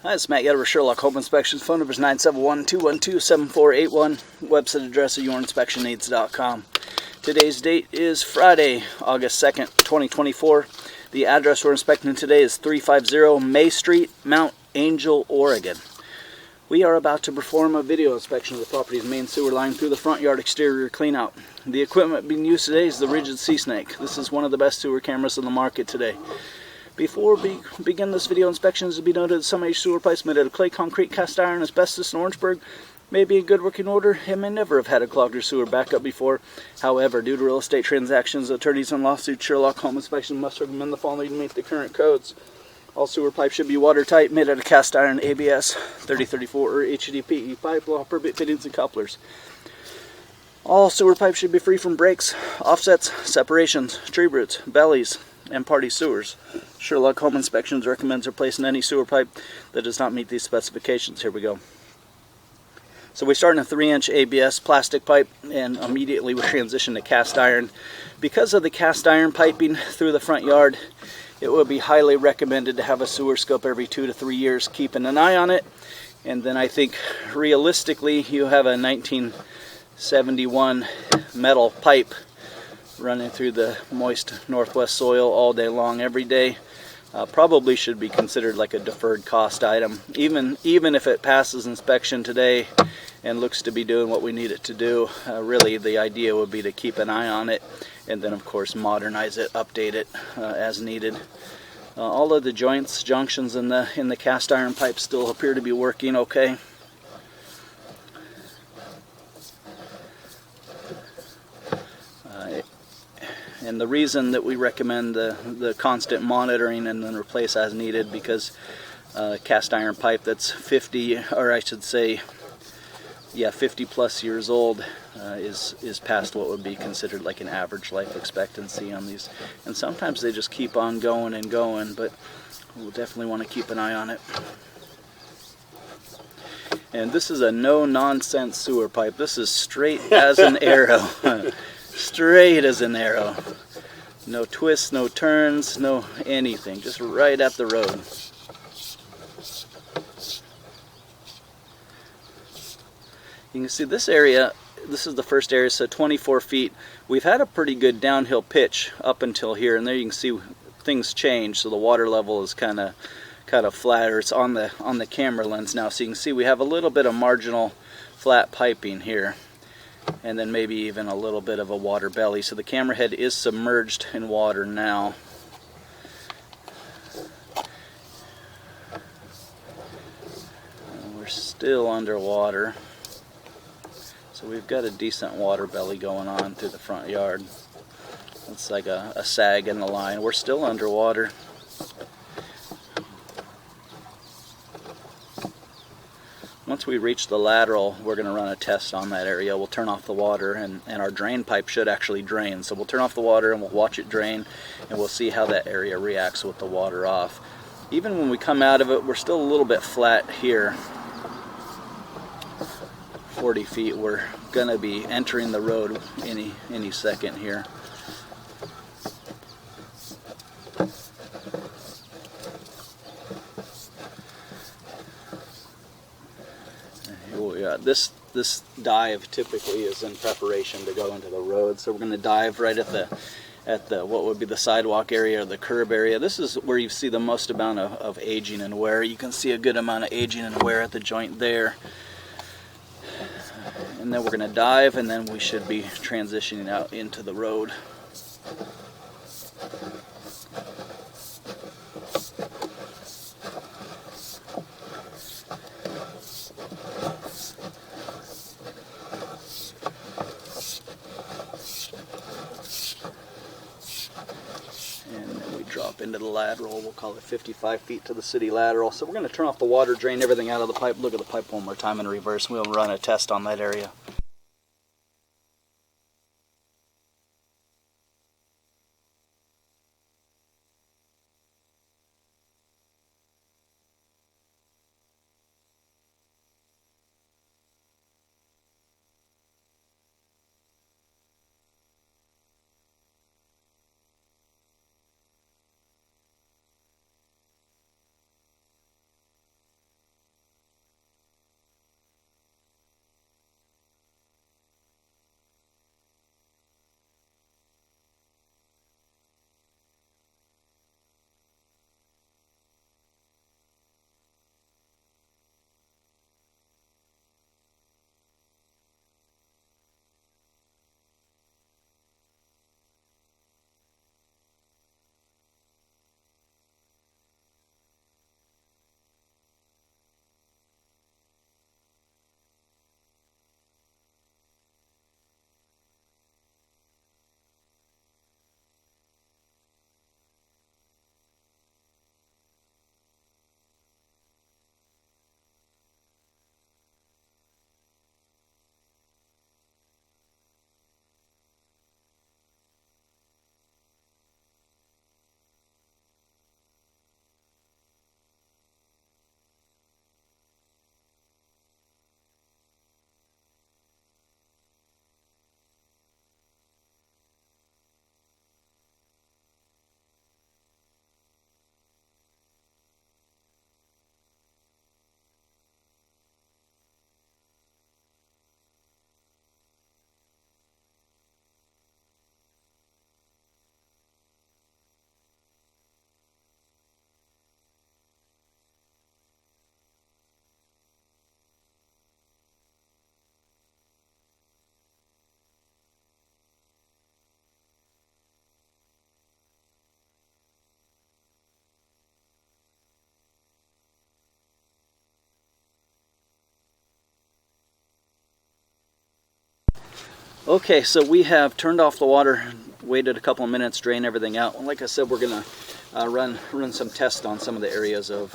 Hi, it's Matt Yetter with Sherlock Home Inspections. Phone number is 971-212-7481. Website address is yourinspectionneeds.com. Today's date is Friday, August 2nd, 2024. The address we're inspecting today is 350 May Street, Mount Angel, Oregon. We are about to perform a video inspection of the property's main sewer line through the front yard exterior cleanout. The equipment being used today is the Rigid Sea Snake. This is one of the best sewer cameras in the market today. Before we begin this video inspection, it should be noted that some age sewer pipes made out of clay, concrete, cast iron, asbestos, and Orangeburg may be in good working order and may never have had a clogged or sewer backup before. However, due to real estate transactions, attorneys, and lawsuits, Sherlock Home Inspection must recommend the following to meet the current codes. All sewer pipes should be watertight, made out of cast iron, ABS, 3034 or HDPE pipe, law permit fittings and couplers. All sewer pipes should be free from breaks, offsets, separations, tree roots, bellies, and party sewers. Sherlock Home Inspections recommends replacing any sewer pipe that does not meet these specifications. Here we go. So we start in a 3-inch ABS plastic pipe and immediately we transition to cast iron. Because of the cast iron piping through the front yard, it would be highly recommended to have a sewer scope every 2 to 3 years, keeping an eye on it. And then I think realistically you have a 1971 metal pipe running through the moist northwest soil all day long every day. Probably should be considered like a deferred cost item. Even if it passes inspection today and looks to be doing what we need it to do, really the idea would be to keep an eye on it and then of course modernize it, update it as needed. All of the joints, junctions in the cast iron pipe still appear to be working okay. And the reason that we recommend the constant monitoring and then replace as needed, because cast iron pipe that's 50, or I should say, 50 plus years old is past what would be considered like an average life expectancy on these. And sometimes they just keep on going and going, but we'll definitely want to keep an eye on it. And this is a no-nonsense sewer pipe. This is straight as an arrow. Straight as an arrow. No twists, no turns, no anything. Just right at the road. You can see this area, this is the first area, so 24 feet. We've had a pretty good downhill pitch up until here, and there you can see things change, so the water level is kind of flatter. It's on the camera lens now, so you can see we have a little bit of marginal flat piping here, and then maybe even a little bit of a water belly. So the camera head is submerged in water now. And we're still underwater. So we've got a decent water belly going on through the front yard. It's like a sag in the line. We're still underwater. Once we reach the lateral, we're going to run a test on that area. We'll turn off the water, and our drain pipe should actually drain. So we'll turn off the water and we'll watch it drain, and we'll see how that area reacts with the water off. Even when we come out of it, we're still a little bit flat here. 40 feet, we're going to be entering the road any second here. This dive typically is in preparation to go into the road, so we're going to dive right at the what would be the sidewalk area or the curb area. This is where you see the most amount of aging and wear. You can see a good amount of aging and wear at the joint there. And then we're going to dive, and then we should be transitioning out into the road. Drop into the lateral. We'll call it 55 feet to the city lateral. So we're going to turn off the water, drain everything out of the pipe, look at the pipe one more time in reverse. We'll run a test on that area. Okay, so we have turned off the water, waited a couple of minutes, drained everything out. And like I said, we're going to run some tests on some of the areas of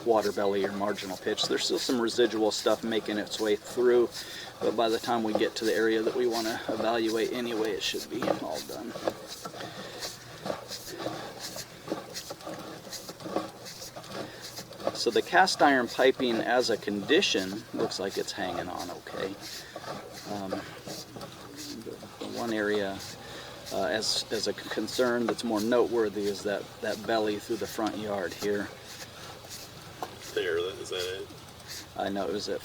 water belly or marginal pitch. There's still some residual stuff making its way through, but by the time we get to the area that we want to evaluate anyway, it should be all done. So the cast iron piping as a condition looks like it's hanging on okay. The one area as a concern that's more noteworthy is that belly through the front yard here. There, is that it? I know it was at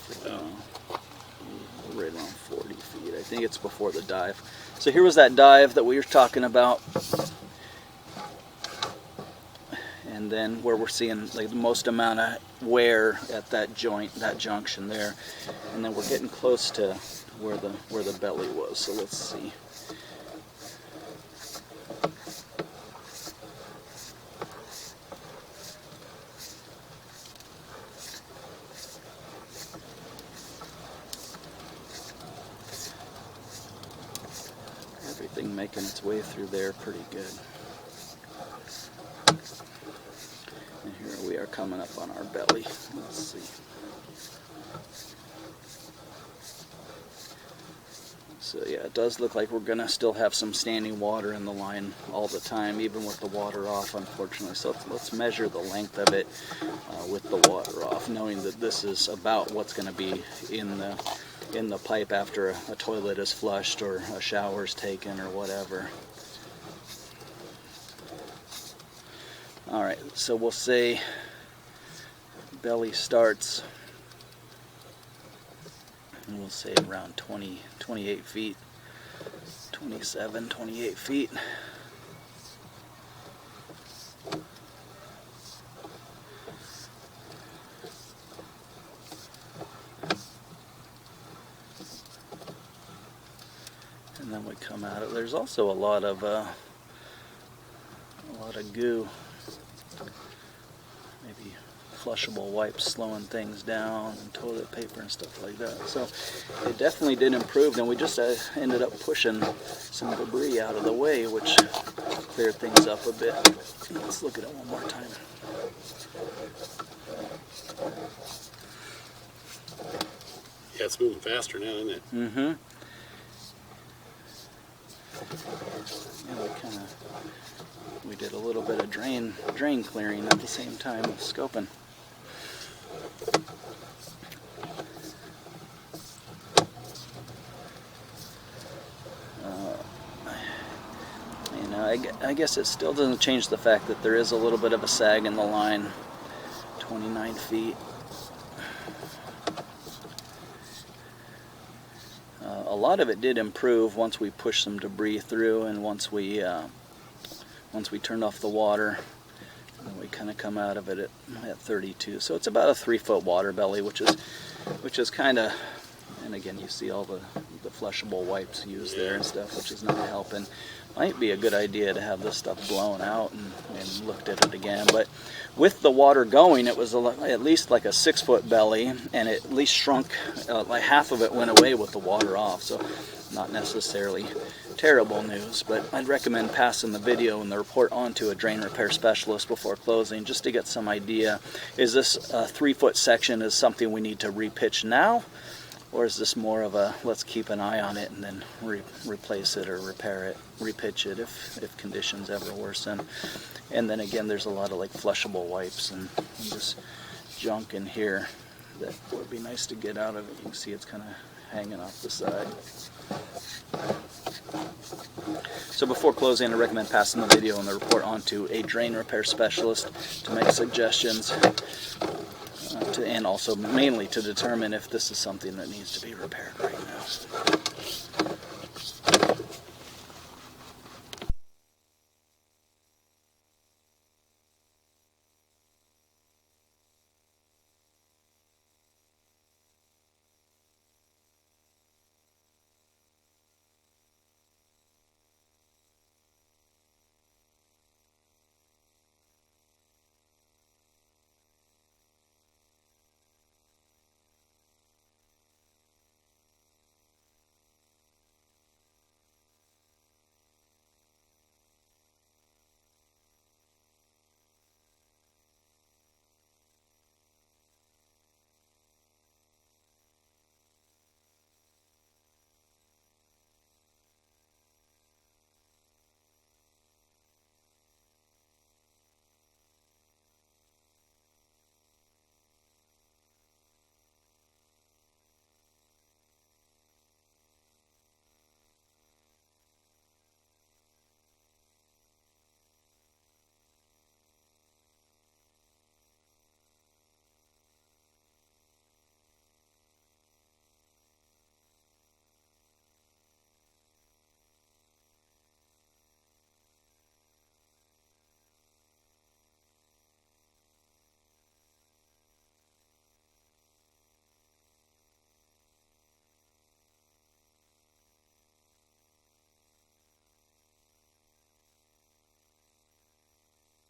right around 40 feet. I think it's before the dive. So here was that dive that we were talking about. And then where we're seeing like the most amount of wear at that joint, that junction there. And then we're getting close to where the belly was. So let's see. Everything making its way through there pretty good. And here we are coming up on our belly. Let's see. So yeah, it does look like we're going to still have some standing water in the line all the time, even with the water off, unfortunately. So let's measure the length of it with the water off, knowing that this is about what's going to be in the pipe after a toilet is flushed or a shower is taken or whatever. Alright, so we'll say belly starts, and we'll say around 28 feet, 27, 28 feet. And then we come out of, there's also a lot of goo, maybe flushable wipes slowing things down, and toilet paper and stuff like that. So it definitely did improve, and we just ended up pushing some debris out of the way, which cleared things up a bit. Let's look at it one more time. Yeah, it's moving faster now, isn't it? Mm-hmm. Yeah, we did a little bit of drain clearing at the same time of scoping. I guess it still doesn't change the fact that there is a little bit of a sag in the line. 29 feet. A lot of it did improve once we pushed some debris through, and once we turned off the water, and we kind of come out of it at 32. So it's about a 3-foot water belly, which is kind of, and again you see all the flushable wipes used there and stuff, which is not helping. Might be a good idea to have this stuff blown out and looked at it again. But with the water going, it was at least like a 6-foot belly, and it at least shrunk, like half of it went away with the water off. So not necessarily terrible news, but I'd recommend passing the video and the report on to a drain repair specialist before closing, just to get some idea. Is this a 3-foot section is something we need to repitch now? Or is this more of a let's keep an eye on it and then replace it or repair it, repitch it if conditions ever worsen? And then again, there's a lot of like flushable wipes and just junk in here that would be nice to get out of it. You can see it's kind of hanging off the side. So before closing, I recommend passing the video and the report on to a drain repair specialist to make suggestions. And also mainly to determine if this is something that needs to be repaired right now.